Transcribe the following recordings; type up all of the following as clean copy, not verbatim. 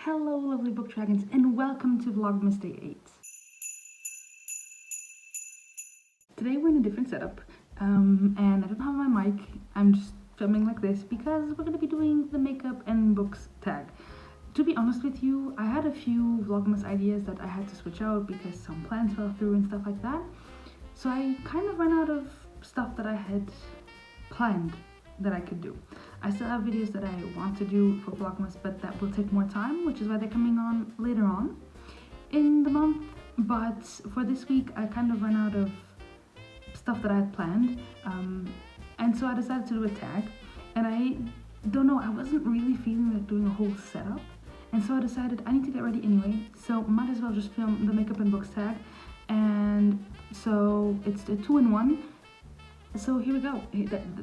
Hello lovely book dragons and welcome to Vlogmas Day 8. Today we're in a different setup and I don't have my mic. I'm just filming like this because we're going to be doing the makeup and books tag. To be honest with you, I had a few Vlogmas ideas that I had to switch out because some plans fell through and stuff like that. So I kind of ran out of stuff that I had planned that I could do. I still have videos that I want to do for Vlogmas, but that will take more time, which is why they're coming on later on in the month. But for this week, I kind of ran out of stuff that I had planned, and so I decided to do a tag. And I don't know, I wasn't really feeling like doing a whole setup, and so I decided I need to get ready anyway, so might as well just film the makeup and books tag. And so it's a 2-in-1. So here we go.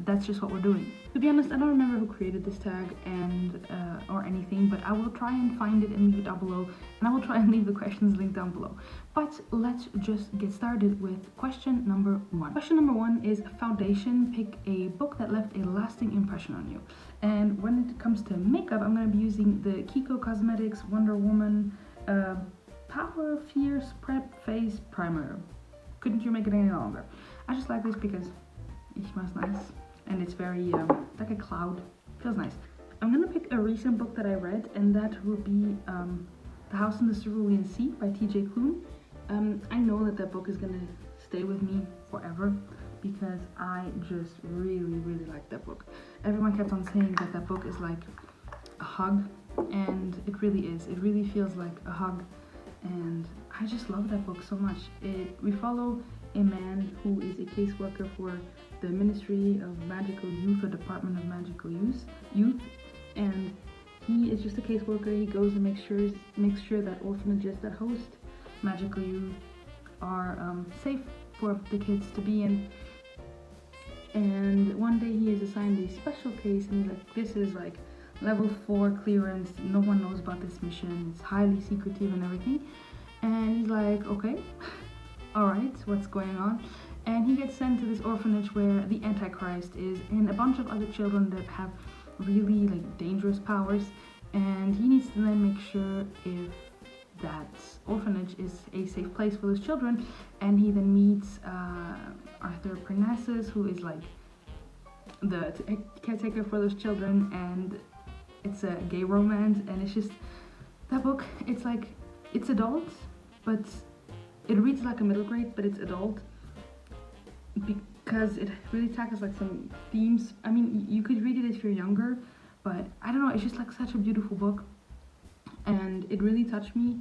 That's just what we're doing. To be honest, I don't remember who created this tag and or anything, but I will try and find it and leave it down below, and I will try and leave the questions linked down below. But let's just get started with question number 1. Question number 1 is foundation. Pick a book that left a lasting impression on you. And when it comes to makeup, I'm going to be using the Kiko Cosmetics Wonder Woman Power Fierce Prep Face Primer. Couldn't you make it any longer? I just like this because it smells nice and it's very like a cloud. Feels nice. I'm gonna pick a recent book that I read, and that will be The House in the Cerulean Sea by T.J. Klune. I know that book is gonna stay with me forever because I just really like that book. Everyone kept on saying that book is like a hug, and it really is. It really feels like a hug, and I just love that book so much. We follow a man who is a caseworker for the Ministry of Magical Youth or Department of Magical Youth, and he is just a caseworker. He goes and makes sure that orphanages that host magical youth are safe for the kids to be in. And one day he is assigned a special case, and he's like, this is like level 4 clearance, no one knows about this mission, it's highly secretive and everything. And he's like, okay, alright, what's going on? And he gets sent to this orphanage where the Antichrist is, and a bunch of other children that have really like dangerous powers, and he needs to then make sure if that orphanage is a safe place for those children. And he then meets Arthur Parnassus, who is like the caretaker for those children, and it's a gay romance. And it's just, that book, it's like, it's adult, but it reads like a middle grade, but it's adult because it really tackles like some themes. I mean, you could read it if you're younger, but I don't know, it's just like such a beautiful book, and it really touched me.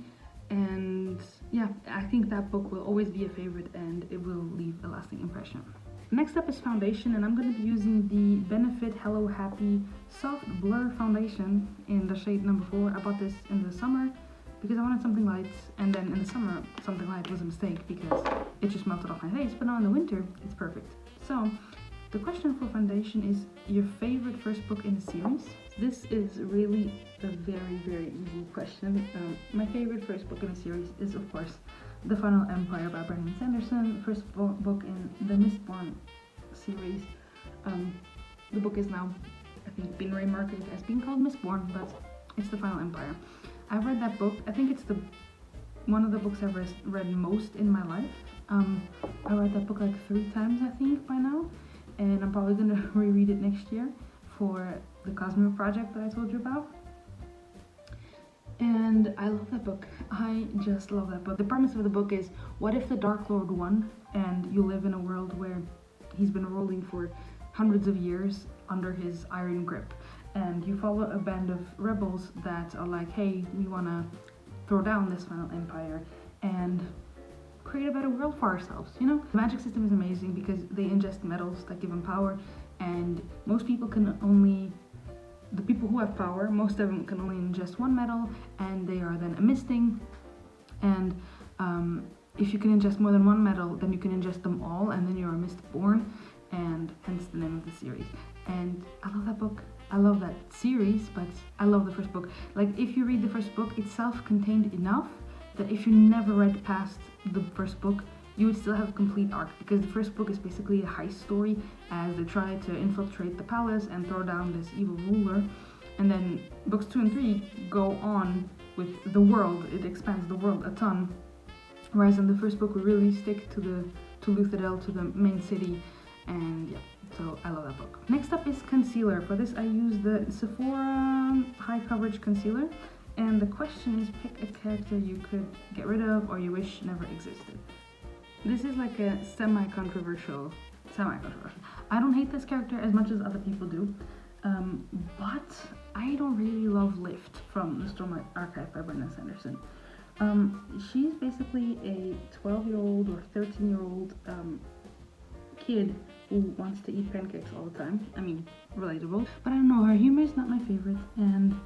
And yeah, I think that book will always be a favorite, and it will leave a lasting impression. Next up is foundation, and I'm going to be using the Benefit Hello Happy Soft Blur Foundation in the shade number 4. I bought this in the summer because I wanted something light, and then in the summer something light was a mistake because it just melted off my face, but now in the winter it's perfect. So the question for foundation is your favorite first book in a series. This is really a very easy question. My favorite first book in a series is of course The Final Empire by Brandon Sanderson, first book in the Mistborn series. The book is now, I think, been remarketed as being called Mistborn, but it's The Final Empire. I've read that book. I think it's one of the books I've read most in my life. I read that book like 3 times, I think, by now, and I'm probably gonna reread it next year for the Cosmo project that I told you about. And I love that book. I just love that book. The premise of the book is, what if the Dark Lord won and you live in a world where he's been ruling for hundreds of years under his iron grip, and you follow a band of rebels that are like, hey, we want to throw down this final empire and create a better world for ourselves, you know? The magic system is amazing because they ingest metals that give them power, and most people the people who have power, most of them can only ingest one metal, and they are then a misting. And if you can ingest more than one metal, then you can ingest them all, and then you're a Mistborn, and hence the name of the series. And I love that book. I love that series, but I love the first book. Like, if you read the first book, it's self-contained enough that if you never read past the first book, you would still have a complete arc, because the first book is basically a heist story as they try to infiltrate the palace and throw down this evil ruler. And then books 2 and 3 go on with the world. It expands the world a ton. Whereas in the first book, we really stick to Luthadel, to the main city, and yeah, so I love that book. Next up is concealer. For this, I use the Sephora High Coverage Concealer, and the question is, pick a character you could get rid of or you wish never existed. This is like a semi-controversial. I don't hate this character as much as other people do, but I don't really love Lift from the Stormlight Archive by Brandon Sanderson. She's basically a 12-year-old or 13-year-old kid who wants to eat pancakes all the time. I mean, relatable. But I don't know, her humor is not my favorite, and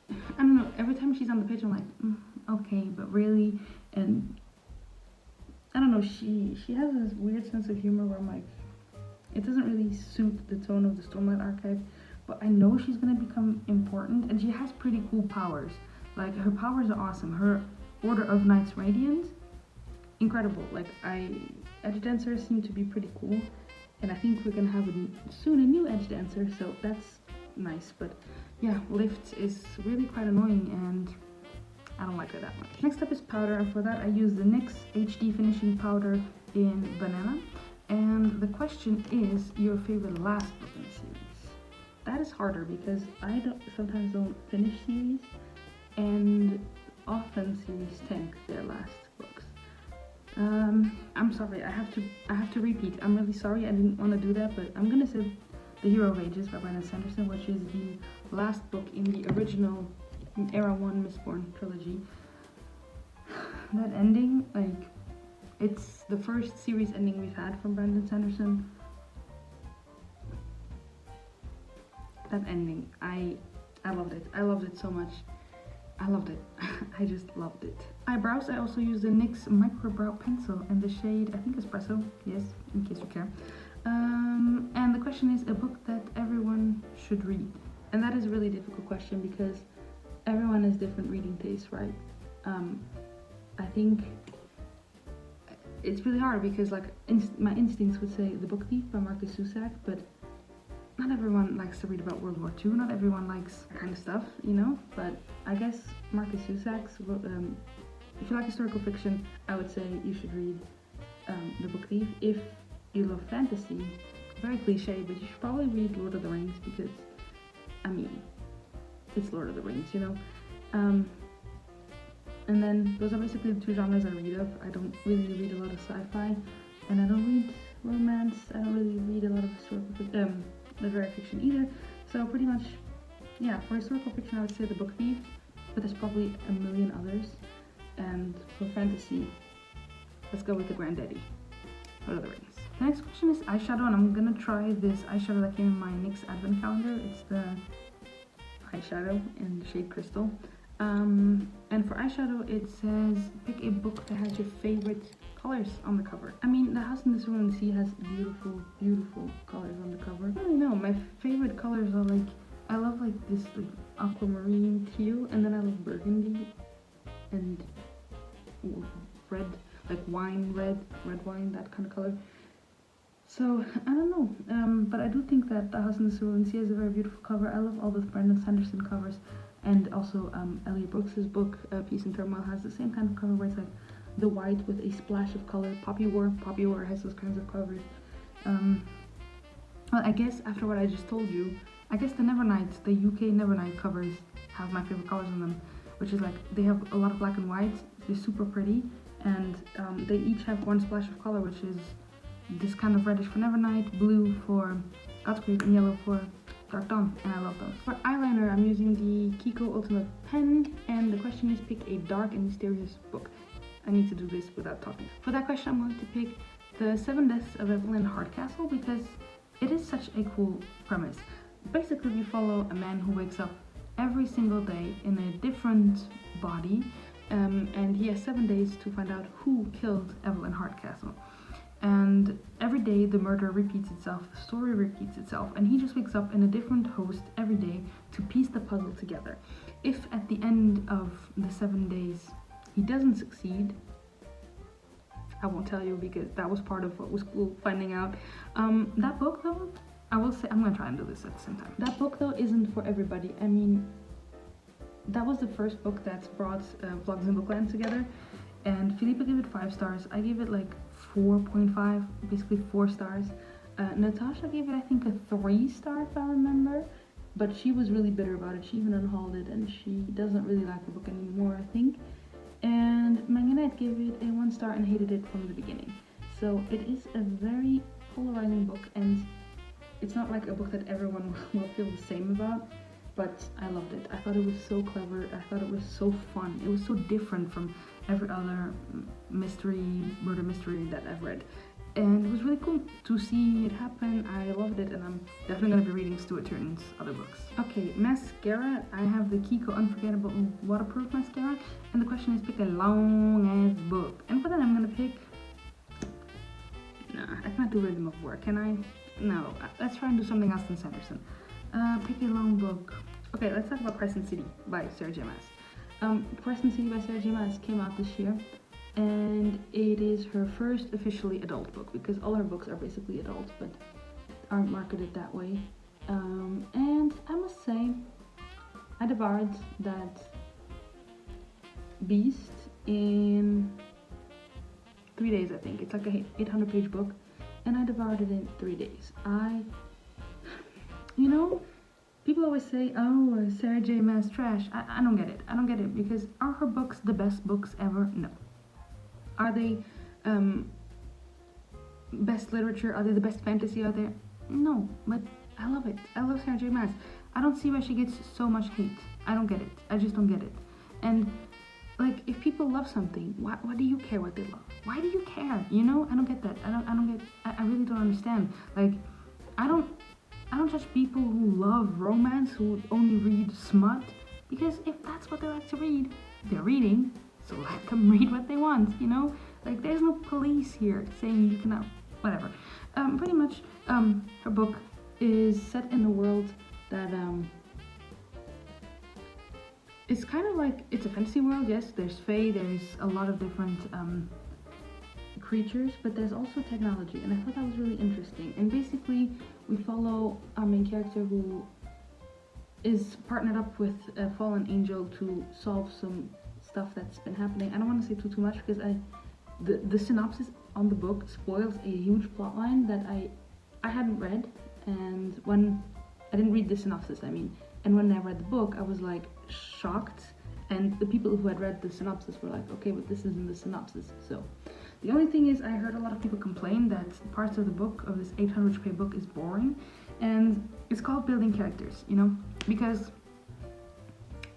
I don't know, every time she's on the page I'm like, okay, but really? And I don't know, she has this weird sense of humor where I'm like, it doesn't really suit the tone of the Stormlight Archive, but I know she's gonna become important, and she has pretty cool powers. Like, her powers are awesome. Her Order of Knights Radiant, incredible. Like, Edge Dancer seem to be pretty cool, and I think we're gonna have soon a new Edge Dancer, so that's nice. But yeah, Lift is really quite annoying, and I don't like her that much. Next up is powder, and for that I use the NYX HD Finishing Powder in Banana. And the question is, your favorite last book in the series? That is harder because I sometimes don't finish series, and often series tank their last books. I'm sorry, I have to repeat. I'm really sorry, I didn't want to do that, but I'm gonna say The Hero of Ages by Brandon Sanderson, which is the last book in the original Era 1 Mistborn trilogy. That ending, like, it's the first series ending we've had from Brandon Sanderson. That ending, I loved it. I loved it so much. I loved it. I just loved it. Eyebrows, I also use the NYX Micro Brow Pencil in the shade, I think Espresso, yes, in case you care. And the question is, a book that everyone should read. And that is a really difficult question because everyone has different reading tastes, right? I think it's really hard because, like, my instincts would say The Book Thief by Marcus Zusak, but not everyone likes to read about World War II, not everyone likes that kind of stuff, you know? But I guess Marcus Zusak's, if you like historical fiction, I would say you should read The Book Thief. If you love fantasy, very cliche, but you should probably read Lord of the Rings because, I mean, it's Lord of the Rings, you know? And then those are basically the two genres I read of. I don't really read a lot of sci-fi, and I don't read romance. I don't really read a lot of historical literary fiction either. So pretty much, yeah, for historical fiction I would say The Book Thief, but there's probably a million others. And for fantasy, let's go with the granddaddy, Lord of the Rings. The next question is eyeshadow, and I'm gonna try this eyeshadow that came in my NYX advent calendar. It's the eyeshadow in the shade Crystal. And for eyeshadow, it says pick a book that has your favorite colors on the cover. I mean, The House in the Cerulean Sea has beautiful, beautiful colors on the cover. I don't really know. My favorite colors are like, I love like this like aquamarine teal, and then I love burgundy and red, like wine red wine, that kind of color. So I don't know, but I do think that The House in the Cerulean Sea is a very beautiful cover. I love all the Brandon Sanderson covers. And also Elliot Brooks's book, Peace and Turmoil, has the same kind of cover where it's like the white with a splash of color. Poppy War has those kinds of covers. Well, I guess after what I just told you, I guess the Nevernight, the UK Nevernight covers have my favorite colors on them, which is like, they have a lot of black and white, they're super pretty, and they each have one splash of color, which is this kind of reddish for Nevernight, blue for Godspeed, and yellow for Dark Dawn, and I love those. For eyeliner, I'm using the Kiko Ultimate Pen, and the question is pick a dark and mysterious book. I need to do this without talking. For that question, I'm going to pick The Seven Deaths of Evelyn Hardcastle because it is such a cool premise. Basically, we follow a man who wakes up every single day in a different body, and he has 7 days to find out who killed Evelyn Hardcastle. And every day the murder repeats itself, the story repeats itself, and he just wakes up in a different host every day to piece the puzzle together. If at the end of the 7 days he doesn't succeed, I won't tell you because that was part of what was cool finding out. That book though, I will say, I'm gonna try and do this at the same time. That book though isn't for everybody. I mean, that was the first book that's brought Vlogs and Bookland together. And Felipe gave it 5 stars. I gave it like 4.5, basically 4 stars. Natasha gave it, I think, a 3 star if I remember. But she was really bitter about it. She even unhauled it, and she doesn't really like the book anymore, I think. And Manganette gave it a 1 star and hated it from the beginning. So it is a very polarizing book, and it's not like a book that everyone will feel the same about. But I loved it. I thought it was so clever. I thought it was so fun. It was so different from every other murder mystery that I've read. And it was really cool to see it happen. I loved it, and I'm definitely going to be reading Stuart Turn's other books. Okay, mascara. I have the Kiko Unforgettable Waterproof Mascara. And the question is, pick a long-ass book. And for that, I'm going to pick... Nah, I can't do Rhythm of War, can I? No, let's try and do something else than Sanderson. Pick a long book. Okay, let's talk about Crescent City by Sarah J. Maas. Crescent City by Sarah J. Maas came out this year, and it is her first officially adult book, because all her books are basically adult, but aren't marketed that way. And I must say, I devoured that beast in 3 days, I think. It's like a 800-page book, and I devoured it in 3 days. You know, people always say, oh, Sarah J. Maas trash. I don't get it. I don't get it, because are her books the best books ever? No. Are they best literature? Are they the best fantasy out there? No, but I love it. I love Sarah J. Maas. I don't see why she gets so much hate. I don't get it. I just don't get it. And like, if people love something, why do you care what they love? Why do you care? You know, I don't get that. I really don't understand. Like, I don't judge people who love romance, who only read smut, because if that's what they like to read, they're reading, so let them read what they want, you know? Like, there's no police here saying you cannot, whatever. Pretty much, her book is set in a world that, it's kind of like, it's a fantasy world, yes, there's fae, there's a lot of different, creatures, but there's also technology, and I thought that was really interesting. And basically, we follow our main character, who is partnered up with a fallen angel to solve some stuff that's been happening. I don't want to say too much, because the synopsis on the book spoils a huge plot line that I hadn't read, and when I didn't read the synopsis, and when I read the book, I was like shocked, and the people who had read the synopsis were like, okay, but this isn't the synopsis. So the only thing is, I heard a lot of people complain that parts of the book, of this 800-page book, is boring, and it's called building characters, you know, because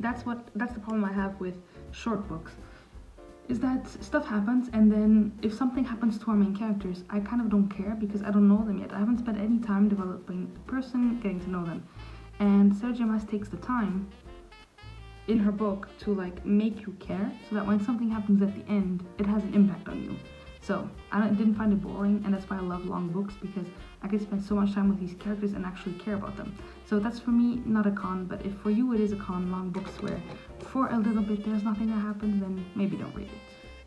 that's the problem I have with short books, is that stuff happens, and then if something happens to our main characters, I kind of don't care, because I don't know them yet. I haven't spent any time developing the person, getting to know them, and Sarah J. Maas takes the time in her book to like make you care, so that when something happens at the end, it has an impact on you. So I didn't find it boring, and that's why I love long books, because I can spend so much time with these characters and actually care about them. So that's for me not a con, but if for you it is a con, long books where for a little bit there's nothing that happens, then maybe don't read it.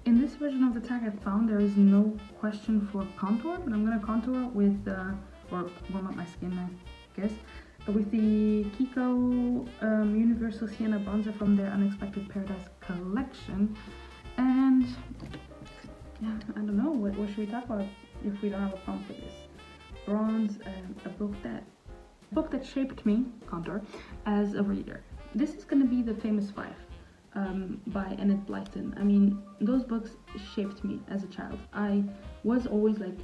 In this version of the tag I found, there is no question for contour, but I'm gonna contour with or warm up my skin, I guess, with the Kiko Universal Sienna Bronzer from their Unexpected Paradise collection. And yeah, I don't know, what should we talk about if we don't have a prompt for this? Bronze, a book that shaped me, contour, as a reader. This is gonna be The Famous Five by Enid Blyton. Those books shaped me as a child. I was always like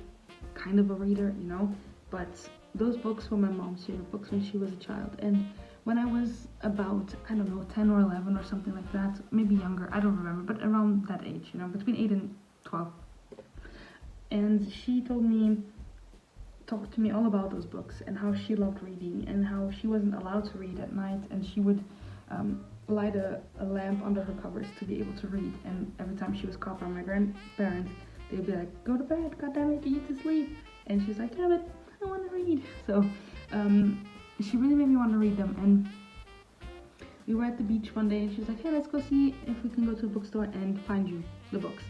kind of a reader, you know, but those books were my mom's favorite books when she was a child. And when I was about, I don't know, 10 or 11 or something like that, maybe younger, I don't remember, but around that age, you know, between 8 and 12. And she talked to me all about those books and how she loved reading and how she wasn't allowed to read at night, and she would light a lamp under her covers to be able to read. And every time she was caught by my grandparents, they'd be like, go to bed, goddammit, you need to sleep. And she's like, damn it, I want to read. So she really made me want to read them. And we were at the beach one day, and she was like, hey, let's go see if we can go to a bookstore and find you the books.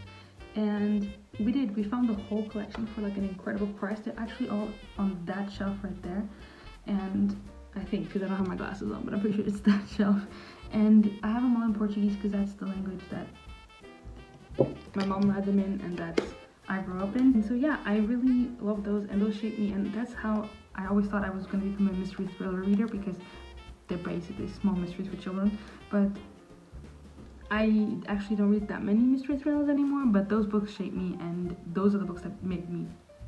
And we did. We found the whole collection for like an incredible price. They're actually all on that shelf right there. And I think, because I don't have my glasses on, but I'm pretty sure it's that shelf. And I have them all in Portuguese because that's the language that my mom read them in and that I grew up in. And so yeah, I really love those, and those shaped me, and that's how I always thought I was going to become a mystery thriller reader, because they're basically small mysteries for children. But I actually don't read that many mystery thrillers anymore, but those books shape me, and those are the books that make me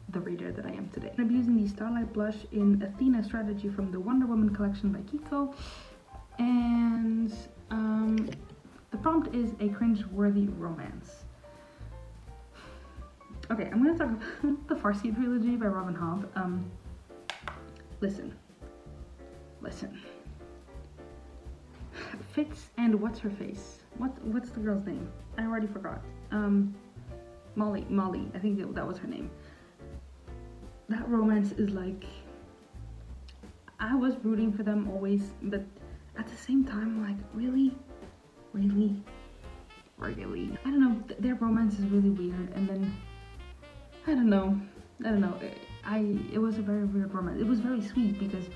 the reader that I am today. I'm using the Starlight Blush in Athena Strategy from the Wonder Woman collection by Kiko, and the prompt is a cringe-worthy romance. Okay, I'm gonna talk about the Farsi trilogy by Robin Hobb. Listen. Fitz and what's her face? What's the girl's name? I already forgot. Molly. I think that was her name. That romance is like, I was rooting for them always, but at the same time, like, really. I don't know. Their romance is really weird, and then I don't know. It was a very weird romance. It was very sweet because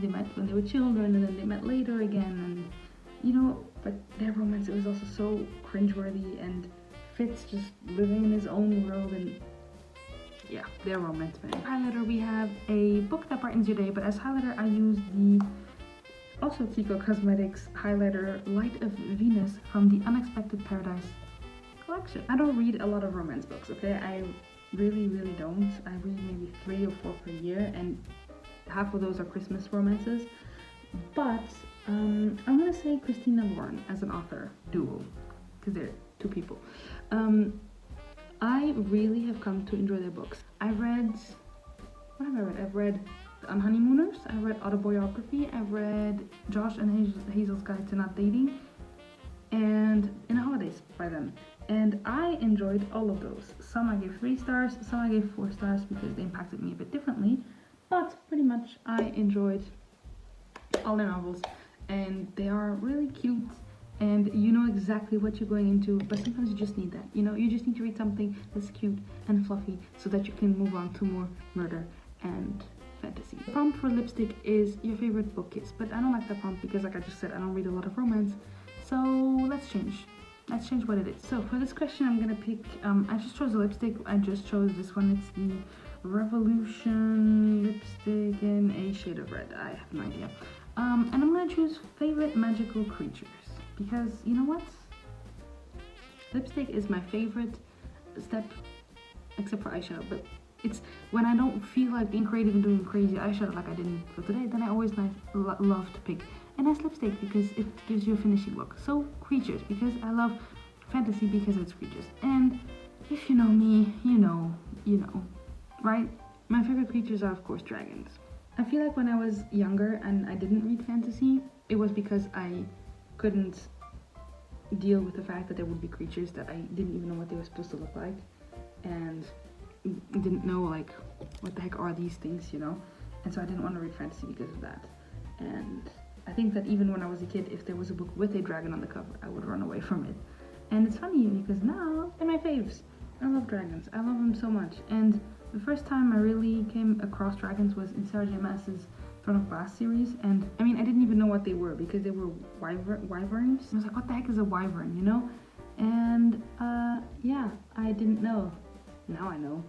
they met when they were children, and then they met later again, and you know, but their romance, it was also so cringeworthy, and Fitz just living in his own world, and yeah, their romance, man. Highlighter, we have a book that brightens your day, but as highlighter I use the also Kiko Cosmetics highlighter Light of Venus from the Unexpected Paradise collection. I don't read a lot of romance books, okay? I really don't. I read maybe 3 or 4 per year, and half of those are Christmas romances. But I'm gonna say Christina Lauren as an author duo, because they're 2 people. I really have come to enjoy their books. I've read Honeymooners, I've read Autobiography, I've read Josh and Hazel's Guide to Not Dating, and In the Holidays by them. And I enjoyed all of those. Some I gave 3 stars, some I gave 4 stars because they impacted me a bit differently. But pretty much I enjoyed all their novels, and they are really cute, and you know exactly what you're going into, but sometimes you just need that, you know, you just need to read something that's cute and fluffy so that you can move on to more murder and fantasy. The prompt for lipstick is your favorite book kiss, but I don't like that prompt because, like I just said, I don't read a lot of romance, so let's change what it is. So for this question I'm gonna pick, I just chose a lipstick. I just chose this one. It's the Revolution lipstick in a shade of red. I have no idea. And I'm gonna choose favorite magical creatures, because you know what? Lipstick is my favorite step, except for eyeshadow, but it's when I don't feel like being creative and doing crazy eyeshadow like I didn't for today, then I always love to pick a nice lipstick because it gives you a finishing look. So creatures, because I love fantasy because it's creatures. And if you know me, you know, right? My favorite creatures are of course dragons. I feel like when I was younger and I didn't read fantasy, it was because I couldn't deal with the fact that there would be creatures that I didn't even know what they were supposed to look like, and didn't know like what the heck are these things, you know? And so I didn't want to read fantasy because of that. And I think that even when I was a kid, if there was a book with a dragon on the cover, I would run away from it. And it's funny because now they're my faves. I love dragons. I love them so much. And the first time I really came across dragons was in Sarah J. Maas's Throne of Glass series, and I mean, I didn't even know what they were because they were wyverns. I was like, what the heck is a wyvern, you know? And yeah, I didn't know. Now I know.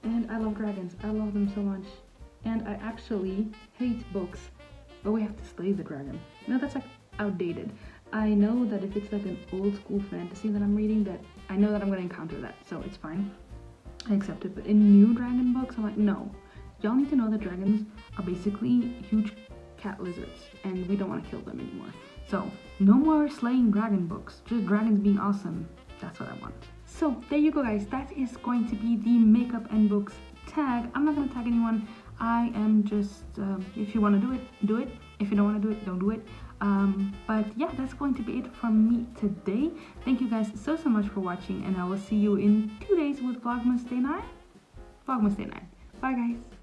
And I love dragons. I love them so much. And I actually hate books where we have to slay the dragon. No, that's like outdated. I know that if it's like an old school fantasy that I'm reading, that I know that I'm gonna encounter that, so it's fine. I accept it. But in new dragon books, I'm like, no. Y'all need to know that dragons are basically huge cat lizards, and we don't want to kill them anymore. So, no more slaying dragon books. Just dragons being awesome. That's what I want. So, there you go, guys. That is going to be the makeup and books tag. I'm not going to tag anyone. I am just, if you want to do it, do it. If you don't want to do it, don't do it. But yeah, that's going to be it from me today. Thank you guys so much for watching, and I will see you in 2 days with Vlogmas Day 9. Vlogmas Day 9. Bye, guys.